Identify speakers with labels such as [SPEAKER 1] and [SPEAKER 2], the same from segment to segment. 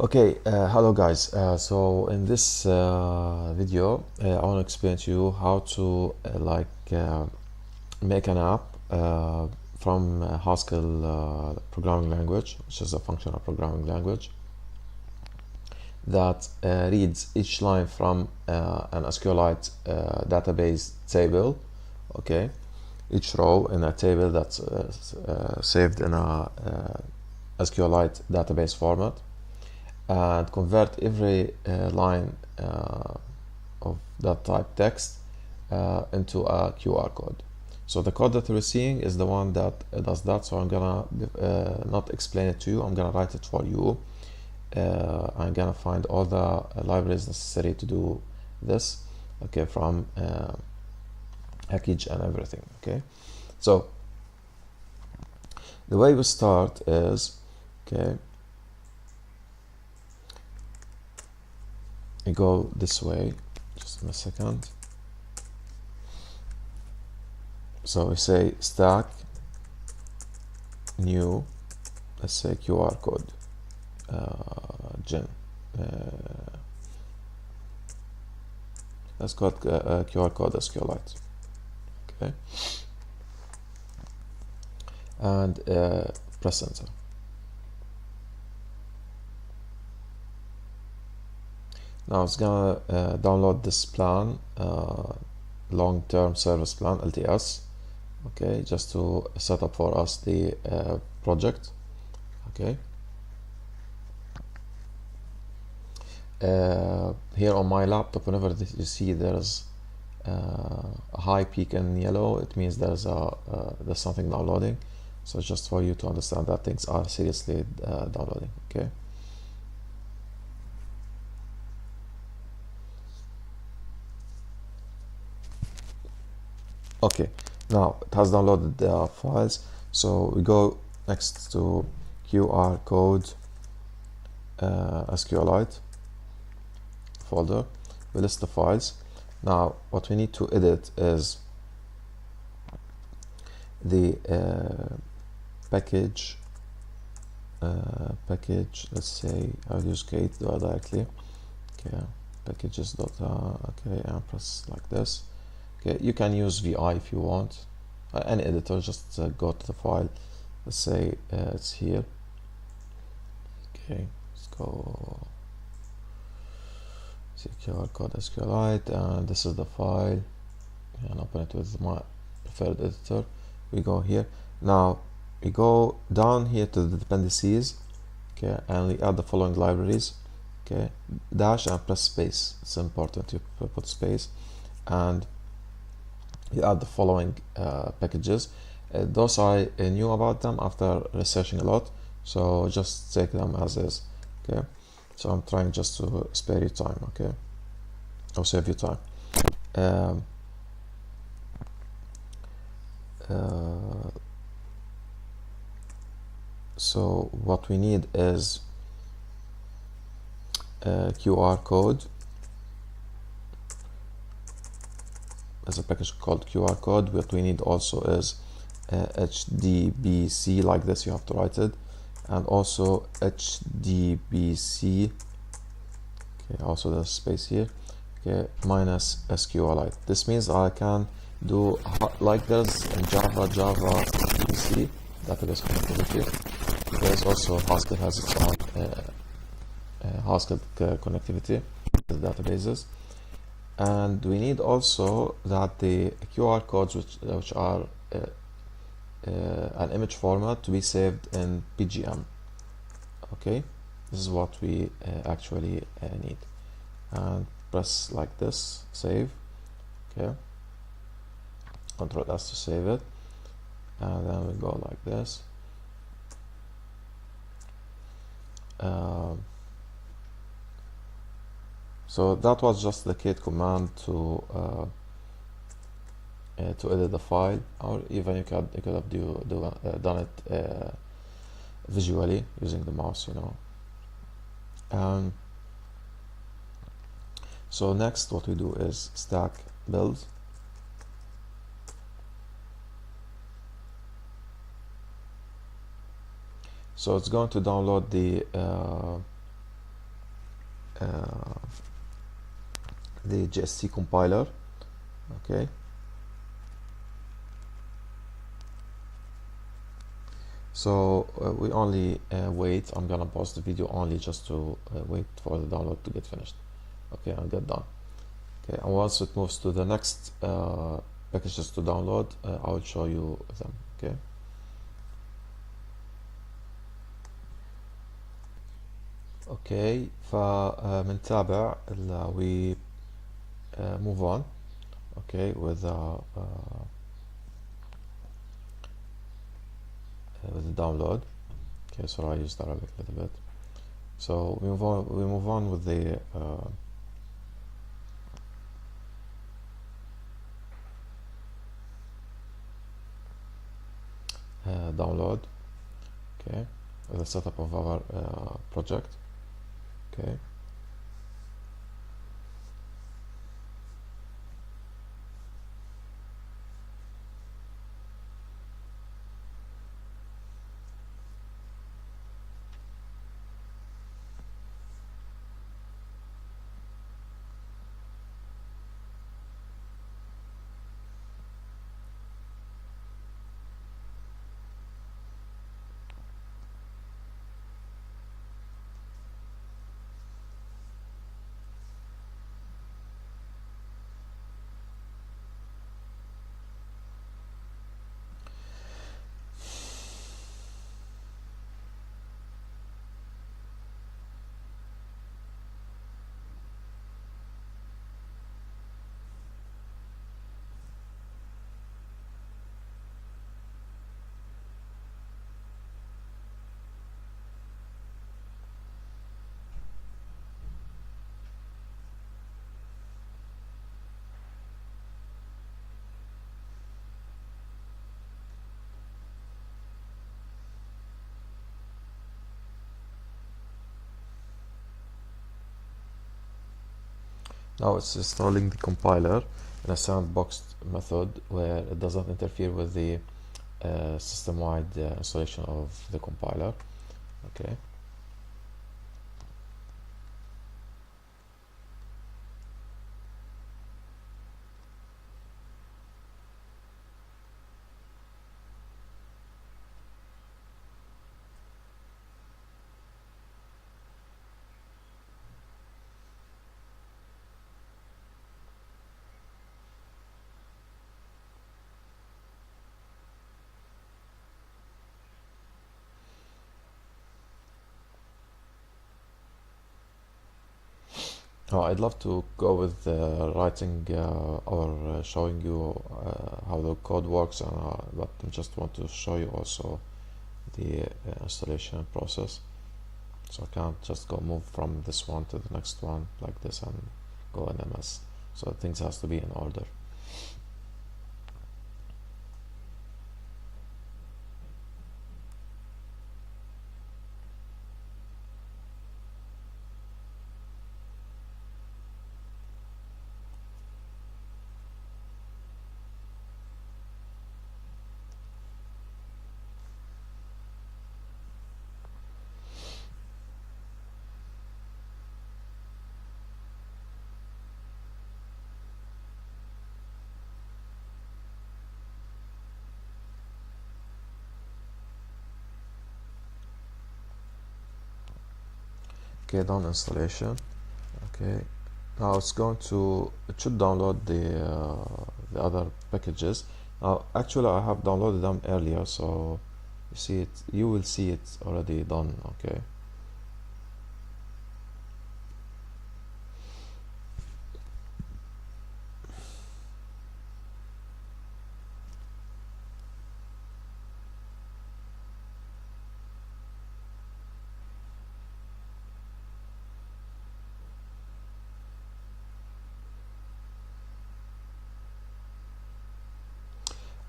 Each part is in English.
[SPEAKER 1] Okay, hello guys. So in this video, I want to explain to you how to make an app from Haskell programming language, which is a functional programming language that reads each line from an SQLite database table. Okay, each row in a table that's saved in a SQLite database format, and convert every line of that type text into a QR code. So the code that we're seeing is the one that does that. So I'm gonna not explain it to you. I'm gonna write it for you. I'm gonna find all the libraries necessary to do this. Okay, from package and everything. Okay, so the way we start is, okay, we go this way. Just in a second. So we say stack new, let's say QR code gen. Let's call it QR code SQLite. Okay, and press enter. Now it's gonna download this plan, long-term service plan, LTS. Okay, just to set up for us the project. Okay, here on my laptop, whenever you see there's a high peak in yellow, it means there's something downloading. So just for you to understand that things are seriously downloading. Okay, okay, now it has downloaded the files. So we go next to QR code SQLite folder. We list the files. Now what we need to edit is the package. Let's say I'll use Gate directly. Okay, packages dot okay, and press like this. Okay, you can use VI if you want. Any editor, just go to the file. Let's say it's here. Okay, let's go QR code SQLite, and this is the file, and open it with my preferred editor. We go here. Now we go down here to the dependencies. Okay, and we add the following libraries. Okay, dash and press space. It's important to put space, and you add the following packages. Those I knew about them after researching a lot, so just take them as is. Okay, so I'm trying just to spare you time. Okay, or save you time. So what we need is QR code. There's a package called QR code. What we need also is HDBC, like this. You have to write it, and also HDBC. Okay, also there's space here. Okay, minus SQLite. This means I can do like there's in Java DBC database connectivity. There's also Haskell has its own Haskell connectivity with databases, and we need also that the QR codes which are an image format to be saved in PGM. Okay, this is what we actually need, and press like this, save. Okay, Control S to save it, and then we go like this. So that was just the cat command to edit the file, or even you could have done it visually using the mouse, you know. So next what we do is stack build. So it's going to download the the GSC compiler. Okay, so we only wait. I'm gonna pause the video only just to wait for the download to get finished. Okay, and get done. Okay, and once it moves to the next packages to download, I will show you them. Okay. اوكي فمنتابع we move on okay with the download. Okay, so I used Arabic a little bit. So we move on with the download. Okay, the setup of our project. Okay. Now it's installing the compiler in a sandboxed method where it doesn't interfere with the system-wide installation of the compiler. Okay. Oh, I'd love to go with writing or showing you how the code works, but I just want to show you also the installation process. So I can't just go move from this one to the next one like this and go in MS. So things has to be in order. Okay, done installation. Okay, now it should download the other packages. Now actually I have downloaded them earlier, so you will see it already done. Okay.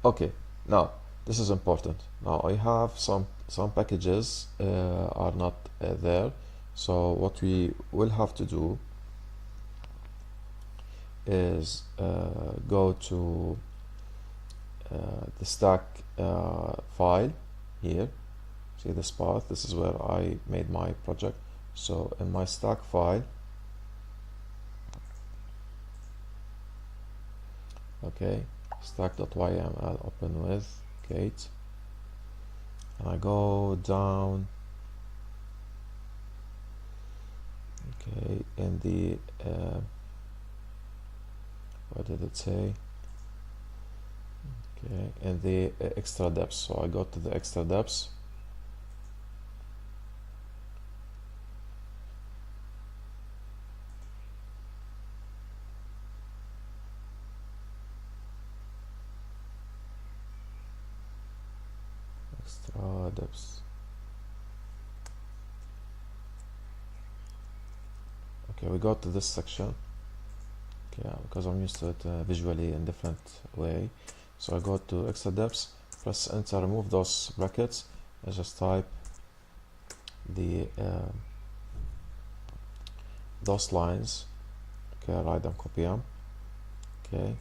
[SPEAKER 1] Okay, now this is important. Now I have some packages are not there, so what we will have to do is go to the stack file here. See this path, this is where I made my project. So in my stack file, okay, stack.yml open with gate, and I go down, okay, in the what did it say? Okay, in the extra depths. So I go to the extra depths, extra depths. Okay, we go to this section. Okay, because I'm used to it visually in different way. So I go to extra depths, press enter, remove those brackets, and just type the those lines. Okay, write them, copy them. Okay.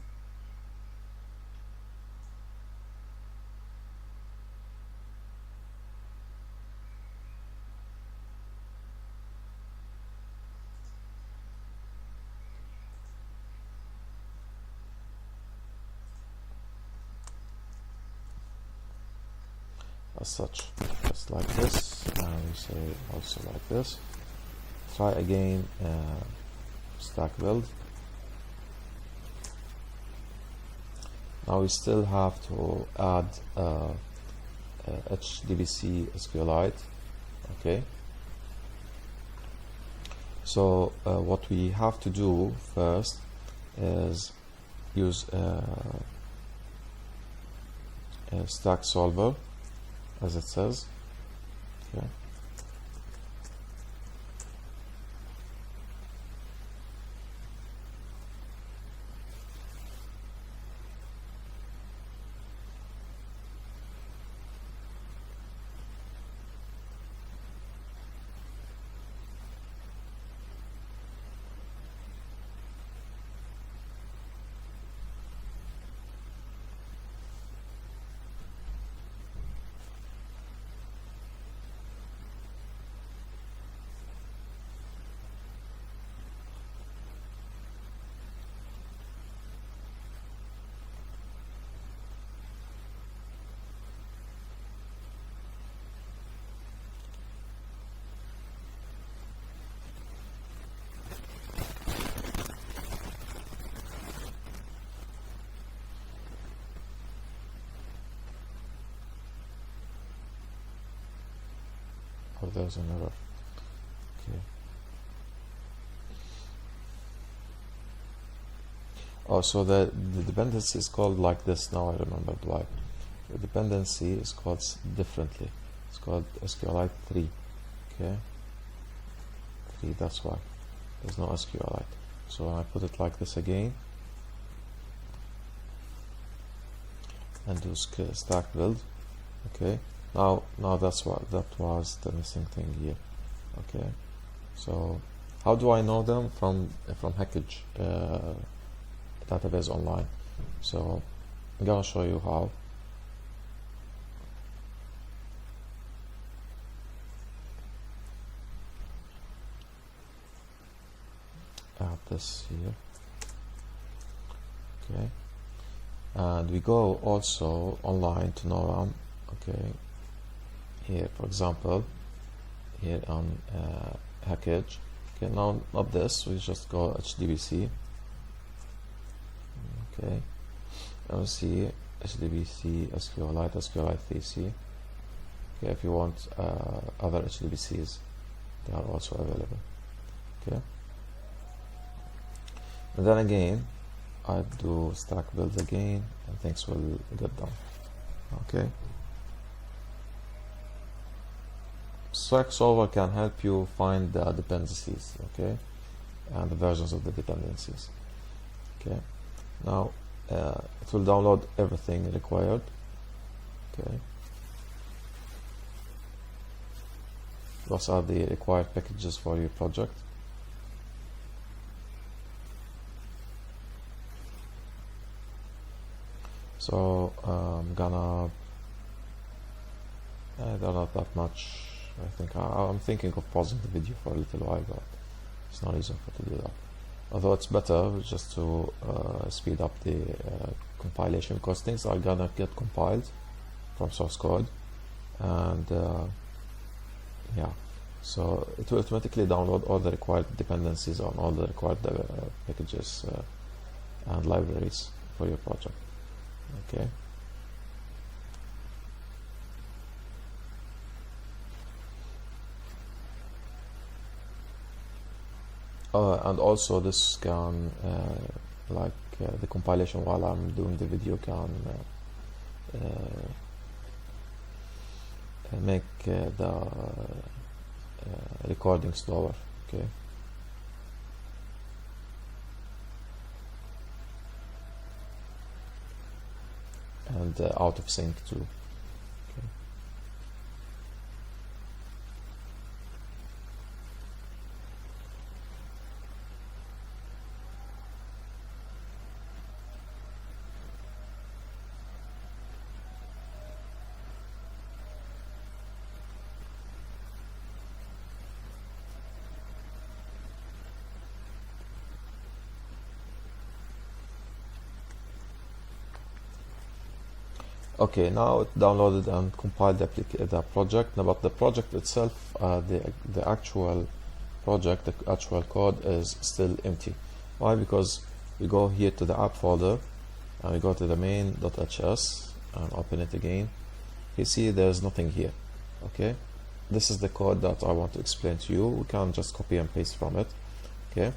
[SPEAKER 1] As such, just like this, and we say also like this. Try again, stack build. Now we still have to add HDBC SQLite. Okay. So what we have to do first is use a stack solver, as it says. Okay. Oh, there's an error. Okay. Oh, so the dependency is called like this. Now I remembered why. The dependency is called differently. It's called SQLite3. Okay. 3. That's why there's no SQLite. So I put it like this again, and do stack build. Okay. Now that was the missing thing here. Okay. So how do I know them? From Haskell database online. So I'm gonna show you how. Add this here. Okay. And we go also online to know them. Okay. Here, for example, here on Haskell. Okay, now not this, we just go HDBC. Okay, and we see HDBC, SQLite, SQLite3. Okay, if you want other HDBCs, they are also available. Okay, and then again, I do stack build again, and things will get done. Okay. Stack solver can help you find the dependencies, okay, and the versions of the dependencies. Okay, now it will download everything required. Okay, those are the required packages for your project. So I'm gonna they're not that much. I think I'm thinking of pausing the video for a little while, but it's not easy to do that. although it's better just to speed up the compilation, because things are gonna get compiled from source code, and yeah, so it will automatically download all the required dependencies on all the required packages and libraries for your project. Okay. And also this can the compilation while I'm doing the video can make the recording slower. Okay. And out of sync too. Okay. Okay, now it downloaded and compiled the project. Now, but the project itself, the actual project, the actual code is still empty. Why? Because we go here to the app folder and we go to the main.hs and open it again. You see there's nothing here. Okay, this is the code that I want to explain to you. We can just copy and paste from it. Okay,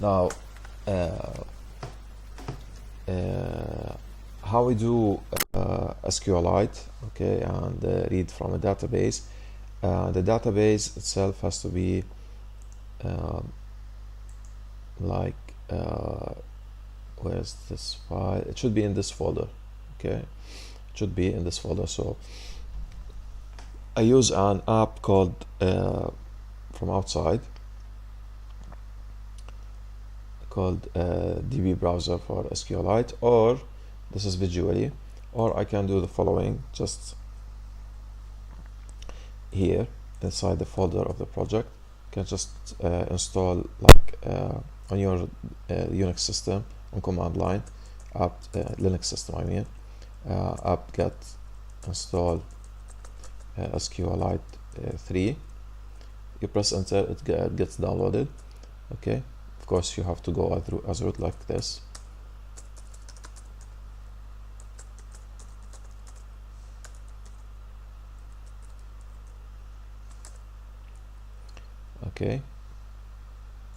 [SPEAKER 1] now how we do SQLite, okay, and read from a database. The database itself has to be where's this file? It should be in this folder. Okay, it should be in this folder. So I use an app called from outside called DB browser for SQLite, or this is visually, or I can do the following. Just here inside the folder of the project, you can just install on your Unix system on command line, apt Linux system I mean, apt-get install SQLite3. You press enter, it gets downloaded. Okay, of course you have to go as root like this. Okay,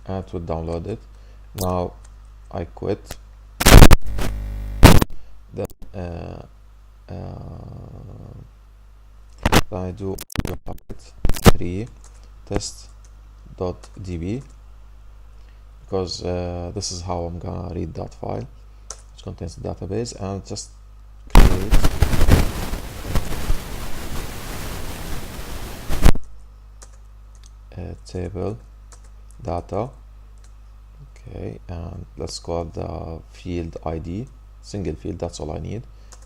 [SPEAKER 1] and it will download it. Now I quit. Then I do 3 test.db, because this is how I'm gonna read that file, which contains the database, and just create a table data. Okay, and let's call the field ID, single field, that's all I need,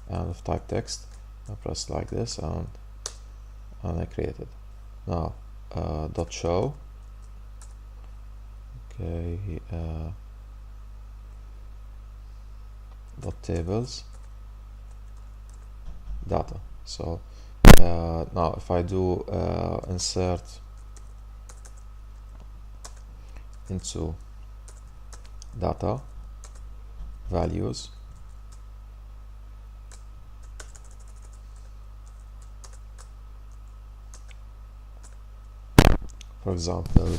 [SPEAKER 1] and with type text I press like this, and I create it. Now dot show. Okay, dot tables data. So now if I do insert into data values, for example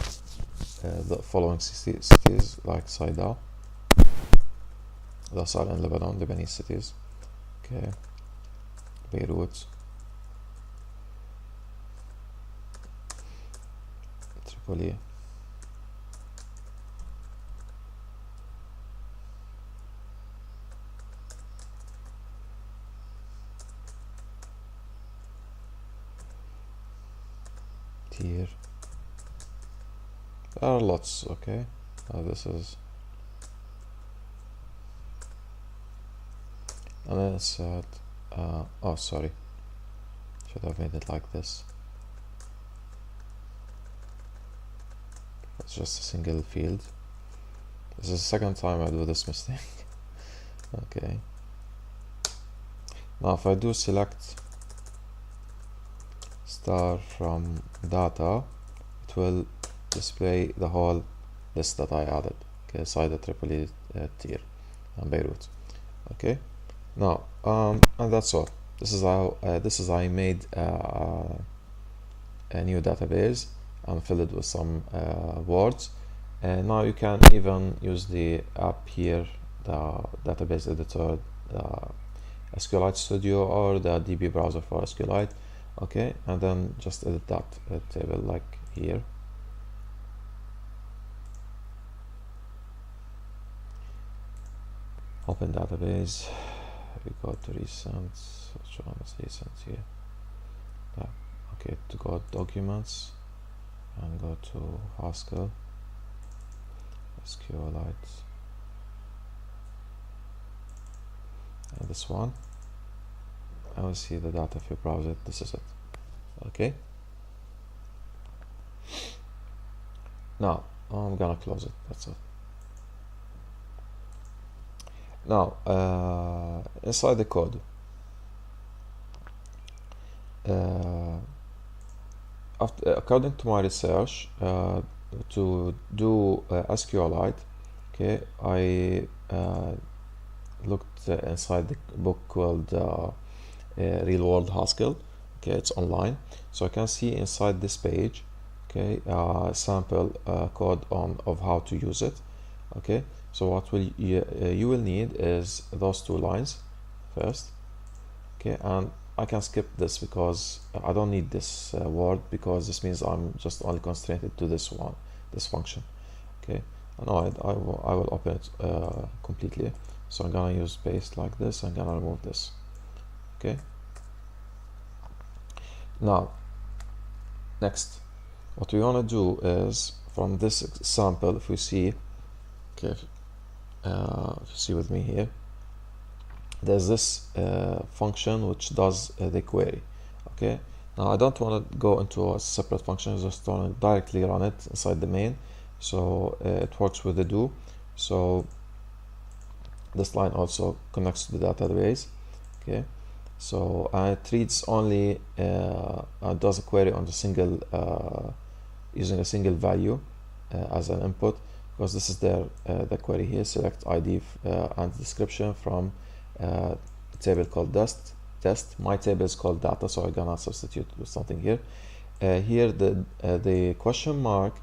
[SPEAKER 1] the following cities like Saida, those are in Lebanon, Lebanese cities. Okay, Beirut, Tripoli, Tyre. There are lots. Okay, this is, and then it's oh sorry, should have made it like this. it's just a single field. This is the second time I do this mistake. Okay, now if I do select star from data, it will display the whole list that I added, okay, inside the triple tier and Beirut. Okay, now and that's all. This is how I made a new database and filled it with some words. And now you can even use the app here, the database editor, the SQLite Studio or the DB browser for SQLite. Okay, and then just edit that table like here. Open database. We go to recent. Which one is recent here? Okay, to go to documents and go to Haskell, SQLite, and this one. I will see the data if you browse it. This is it. Okay. Now I'm gonna close it. That's it. Now inside the code, according to my research, to do SQLite, okay, I looked inside the book called Real World Haskell. Okay, it's online, so I can see inside this page, okay, sample code of how to use it. Okay, so what you will need is those two lines first. Okay, and I can skip this because I don't need this word, because this means I'm just only constrained to this function. Okay, and now I will open it completely. So I'm gonna use paste like this. I'm gonna remove this. Okay. Now, next, what we want to do is from this example, if we see, okay, if you see with me here, there's this function which does the query. Okay, now I don't want to go into a separate function, I just want to directly run it inside the main. So it works with the do. So this line also connects to the database. Okay, so it reads only does a query on the single using a single value as an input, because this is the query here. Select ID and description from a table called test. My table is called data, so I'm gonna substitute with something here. Here the question mark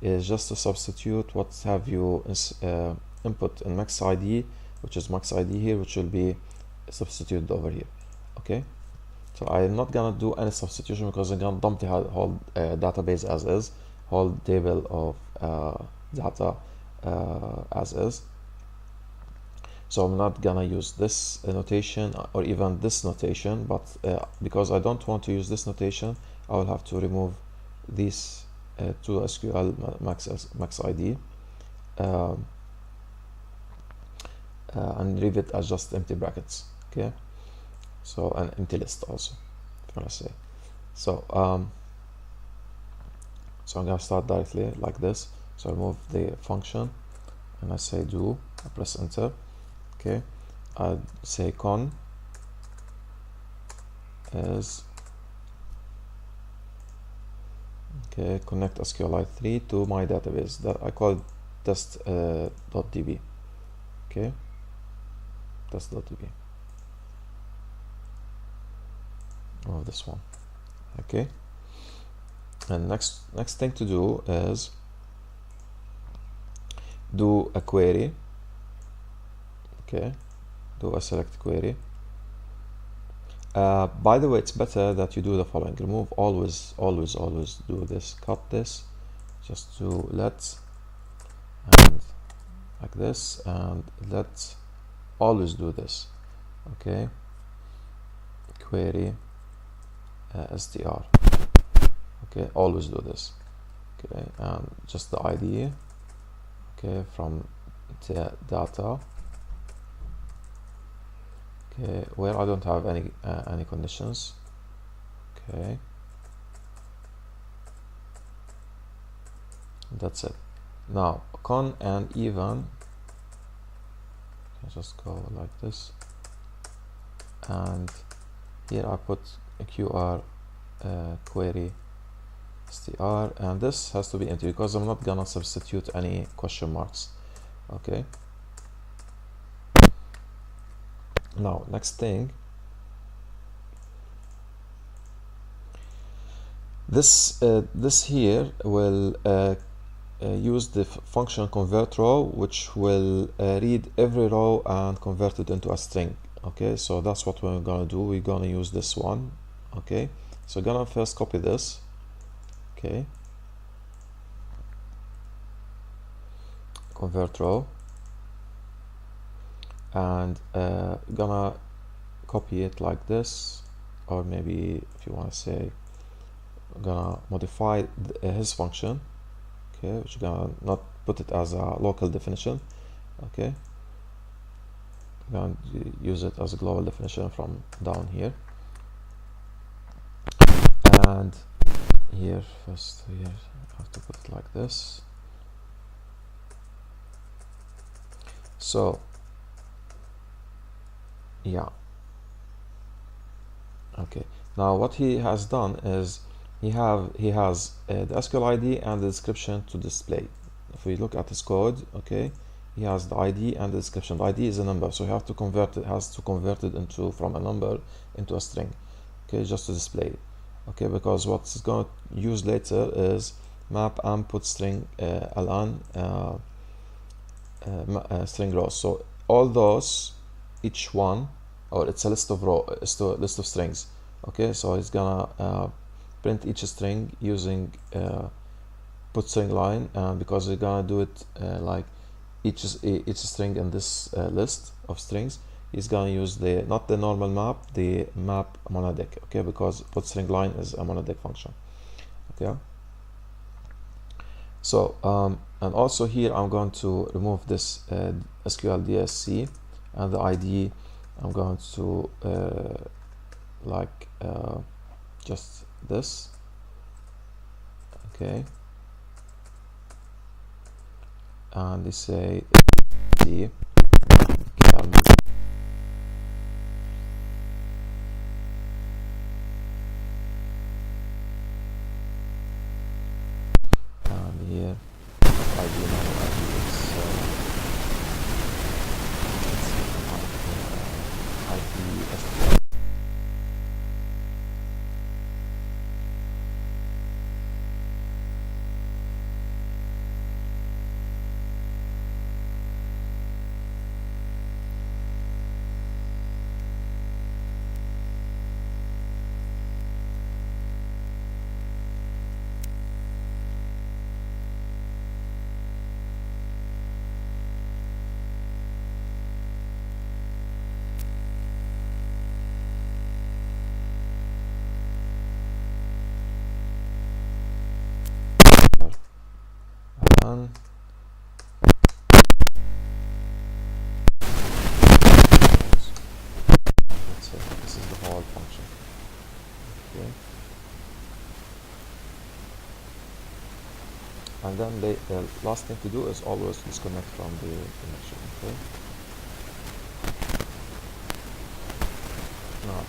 [SPEAKER 1] is just to substitute what have you input in max ID, which is max ID here, which will be substituted over here. Okay, so I'm not gonna do any substitution because I'm gonna dump the whole database as is, whole table of data as is. So I'm not gonna use this notation or even this notation, but because I don't want to use this notation, I will have to remove these two SQL max ID and leave it as just empty brackets. Okay, so an empty list also, if you want to say. So so I'm gonna start directly like this. So I remove the function and I say do, I press enter. Okay, I say con is okay, connect SQLite3 to my database that I call it test.db. Okay, test.db. Oh, this one. Okay, and next thing to do is do a query. Okay, do a select query. By the way, it's better that you do the following: remove always do this, cut this, just do let and like this, and let always do this. Okay, query str. Okay, always do this. Okay, and just the ID. Okay, from the data. Okay, where I don't have any conditions. Okay, that's it. Now con and even, I'll just go like this, and here I put a QR query str, and this has to be empty because I'm not gonna substitute any question marks. Okay, now next thing, this here will use the function convert row, which will read every row and convert it into a string. Okay, so that's what we're gonna do. We're gonna use this one. Okay, so gonna first copy this. Okay, convert row, and gonna copy it like this, or maybe if you want to say, gonna modify his function. Okay, which gonna not put it as a local definition. Okay, gonna use it as a global definition from down here, and here first, here I have to put it like this. So yeah, okay, now what he has done is he has the SQL ID and the description to display. If we look at his code, okay, he has the ID and the description. The ID is a number, so you have to convert it, has to convert it into from a number into a string. Okay, just to display it. Okay, because what it's going to use later is map and put string ln string rows. So all those, each one, or it's a list of list of strings. Okay, so it's gonna print each string using put string line, and because we're gonna do it like each string in this list of strings, is gonna use the not the normal map, the map monadic. Okay, because put string line is a monadic function. Okay, so and also here I'm going to remove this SQL DSC, and the ID I'm going to like just this. Okay, and they say C and here ID now ID and let's say this is the whole function. Okay, and then the last thing to do is always disconnect from the connection. Okay, now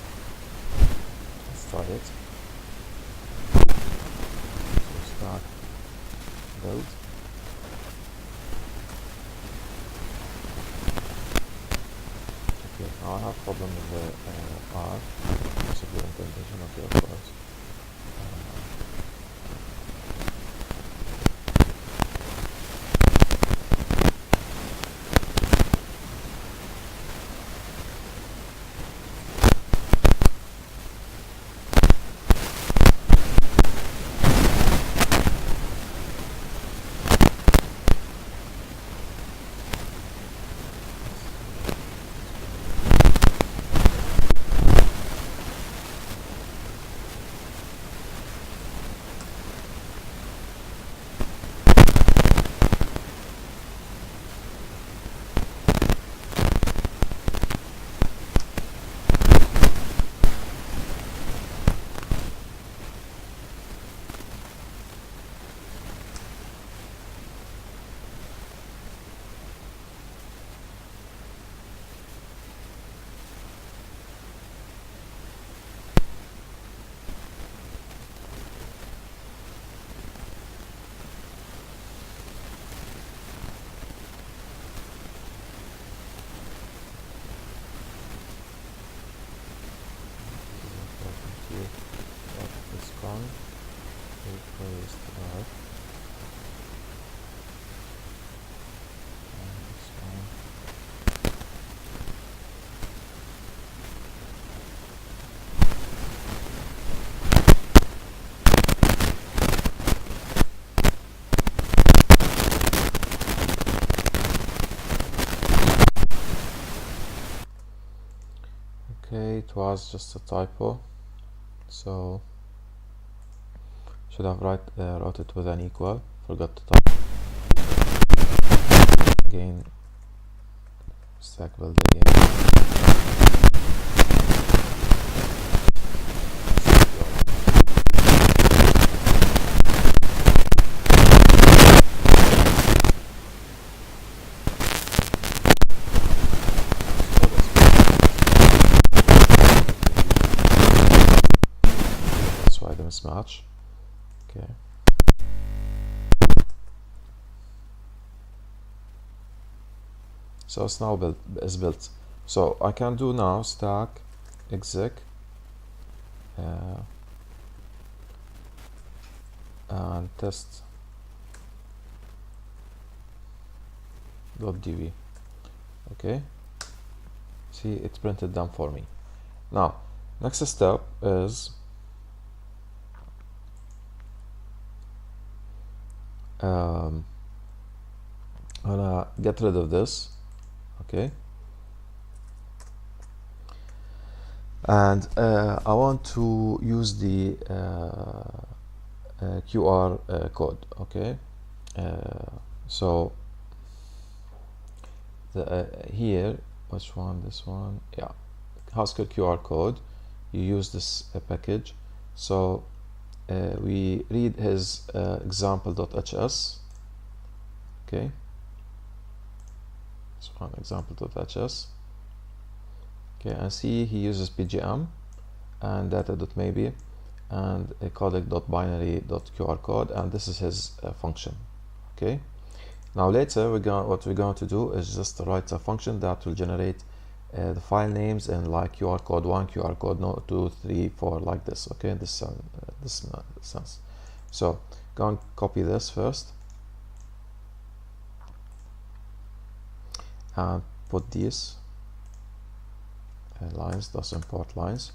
[SPEAKER 1] let's try it. So start build. Okay, now I have problem with the R, possibly indentation. Okay, of course. one replaced that, and this one. Okay, it was just a typo, so should have wrote it with an equal. Forgot to type. Again, stack build again. That's why the mismatch. Okay. So it's now built. So I can do now stack exec and test .db. Okay, see, it printed them for me. Now next step is I'm gonna get rid of this. Okay, and I want to use the QR code. Okay, so the here, which one? This one, yeah, Haskell QR code. You use this package. So we read his example.hs. Okay, this one, example.hs. Okay, and see he uses pgm and data.maybe and a codec.binary.qr code, and this is his function. Okay, now later what we're going to do is just write a function that will generate the file names in like QR code 1, QR code 2, 3, 4, like this. Okay, this sense. So go and copy this first and put these lines, those import lines,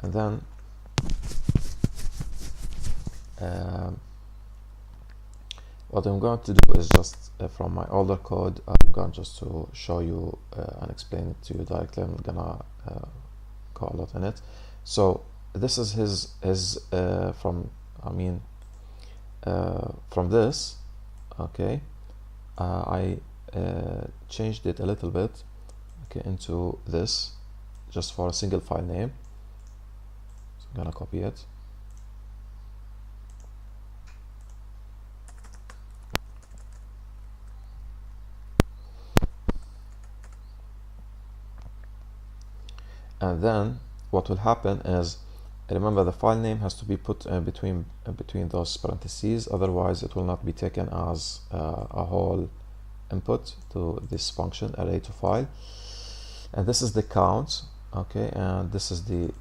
[SPEAKER 1] and then what I'm going to do is just from my older code, I'm going just to show you and explain it to you directly. I'm gonna go a lot in it. So this is his from this. Okay, I changed it a little bit, okay, into this just for a single file name. So I'm gonna copy it. And then what will happen is, remember, the file name has to be put between those parentheses, otherwise it will not be taken as a whole input to this function array to file. And this is the count. Okay, and this is the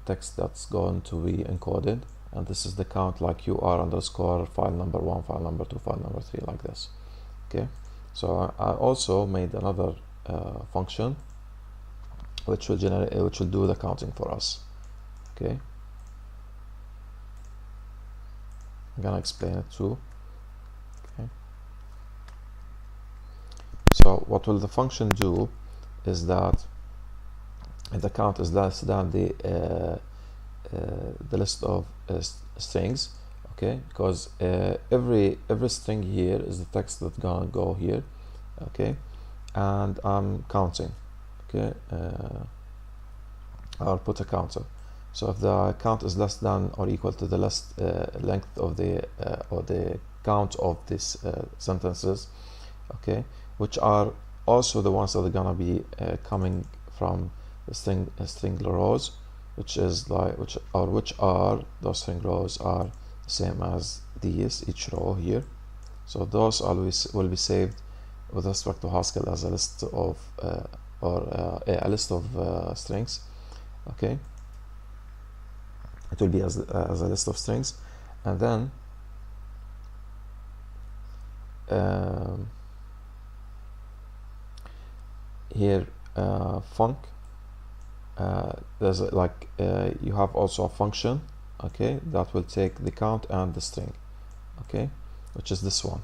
[SPEAKER 1] text that's going to be encoded, and this is the count like UR underscore file number 1, file number 2, file number 3, like this. Okay, so I also made another function which will generate, which will do the counting for us. Okay, I'm gonna explain it too. Okay, so what will the function do is that if the count is less than the list of strings, okay, because every string here is the text that's gonna go here. Okay, and I'm counting. Okay, I'll put a counter. So if the count is less than or equal to the length of the or the count of these sentences, okay, which are also the ones that are gonna be coming from the string rows, which is like which are those string rows are the same as these, each row here. So those always will be saved with respect to Haskell as a list of a list of strings. Okay, it will be as a list of strings, and then here func, there's you have also a function, okay, that will take the count and the string, okay, which is this one,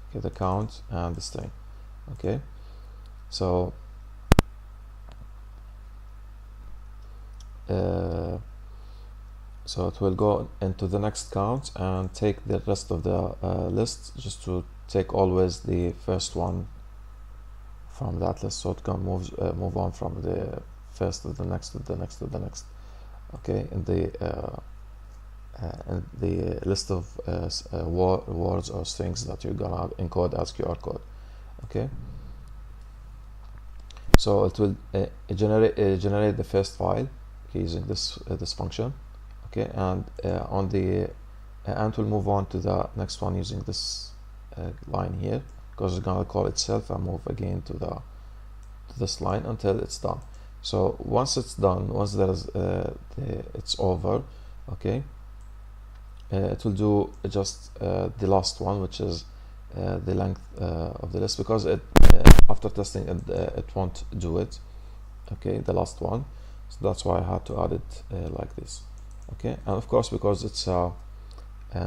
[SPEAKER 1] okay, the count and the string, okay. So so it will go into the next count and take the rest of the list, just to take always the first one from that list, so it can move on from the first to the next to the next to the next, okay, in the list of words or strings that you're gonna encode as QR code, okay. So it will generate the first file, okay, using this function, okay, and on the and will move on to the next one using this line here, because it's gonna call itself and move again to this line until it's done. So once it's done, once there's it's over, okay, it will do just the last one, which is the length of the list, because it after testing it won't do it, okay, the last one. So that's why I had to add it like this, okay. And of course, because it's an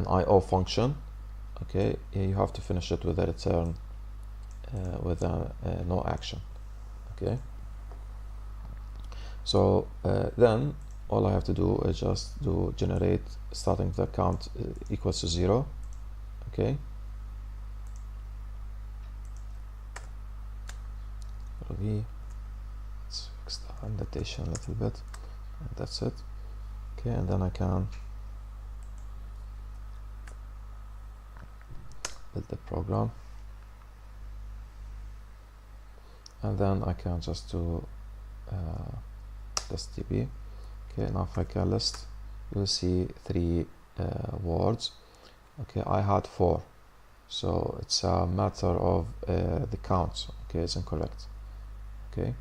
[SPEAKER 1] IO function, okay, you have to finish it with a return with a no action, okay. So then all I have to do is just do generate starting the count equals to 0, okay. Let's fix the annotation a little bit, and that's it, okay. And then I can build the program, and then I can just do list db, okay. Now if I can list, you'll see 3 words, okay. I had 4, so it's a matter of the count, okay, it's incorrect, okay.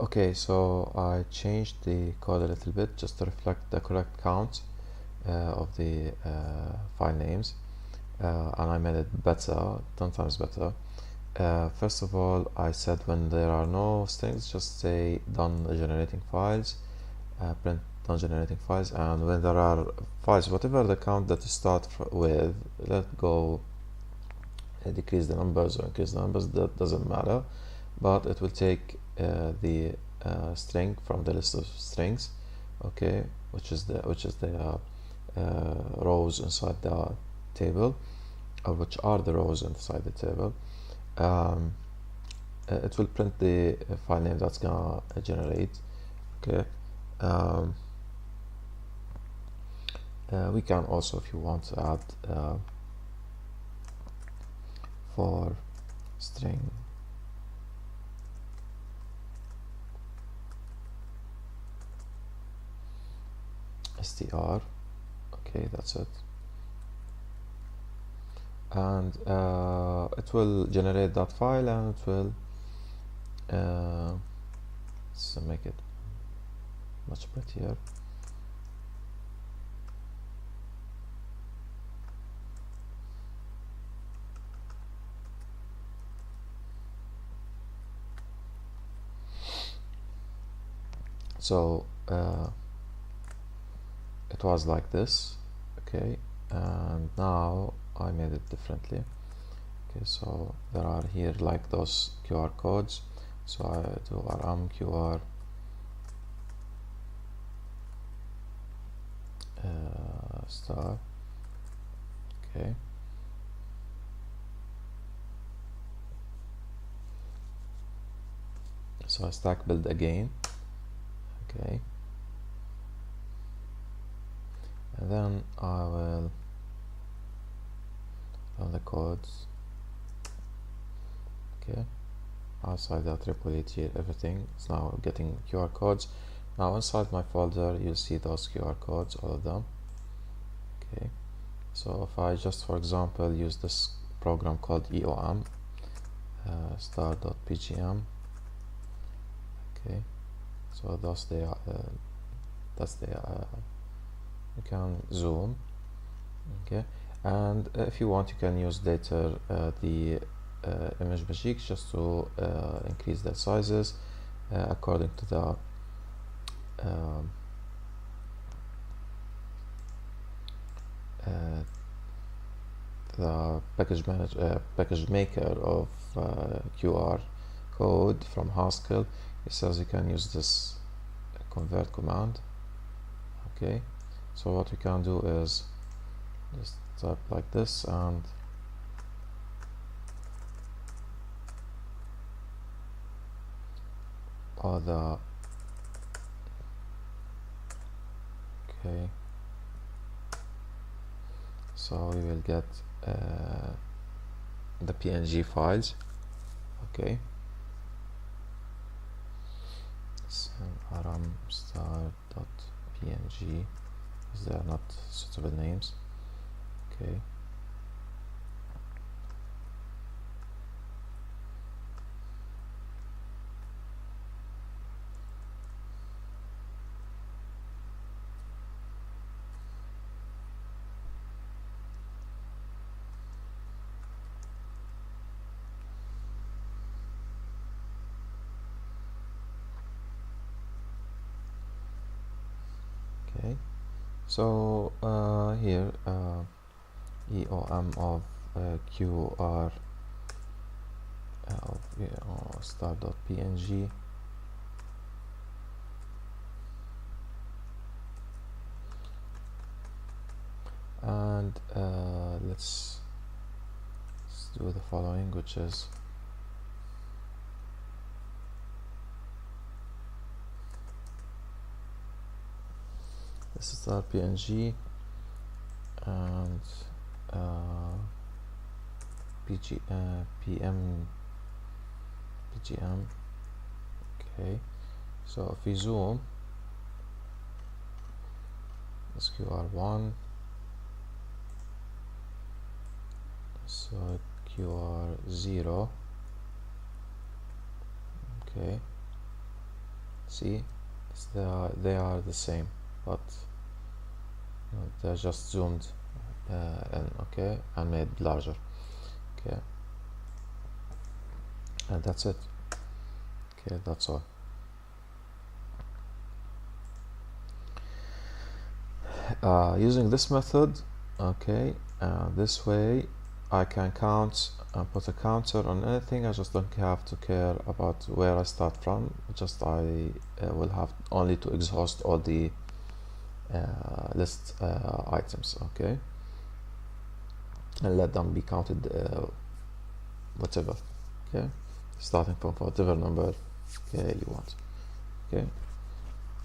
[SPEAKER 1] Okay, so I changed the code a little bit just to reflect the correct count of the file names, and I made it better, 10 times better. First of all, I said when there are no strings, just say done generating files, print done generating files, and when there are files, whatever the count that you start with, let go decrease the numbers or increase the numbers, that doesn't matter, but it will take the string from the list of strings, okay, which is the rows inside the table, or which are the rows inside the table. It will print the file name that's gonna generate, okay. We can also, if you want, to add for string str, okay, that's it, and it will generate that file, and it will let's make it much prettier. So it was like this, okay, and now I made it differently. Okay, so there are here like those QR codes, so I do rm QR star, okay, so I stack build again, okay, and then I will run the codes, okay, outside that repository here everything is now getting QR codes. Now inside my folder you'll see those QR codes, all of them, okay. So if I just for example use this program called EOM star.pgm, okay, so thus they are that's the you can zoom, okay, and if you want you can use later the image magic just to increase the sizes according to the package maker of QR code from Haskell. It says you can use this convert command, okay. So what we can do is just type like this and all the, okay, so we will get the PNG files, okay, so rm star.png, they are not suitable names, okay, okay. So here EOM of QR of star.png, and let's do the following, which is this is our PNG and PGM, okay. So if we zoom, this QR1, so QR0, okay, see, they are the same, but they're just zoomed in, okay, and made larger, okay, and that's it, okay, that's all. Using this method, okay, this way I can count and put a counter on anything. I just don't have to care about where I start from, just I will have only to exhaust all the list items, okay, and let them be counted whatever, okay, starting from whatever number, okay, you want, okay.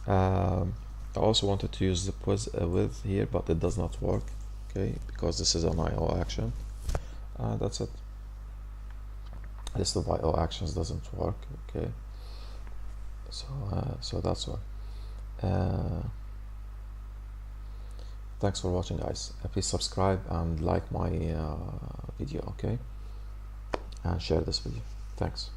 [SPEAKER 1] I also wanted to use the with here, but it does not work, okay, because this is an IO action. That's it. List of IO actions doesn't work, okay, so that's all. Thanks for watching, guys. Please subscribe and like my video, okay, and share this video. Thanks.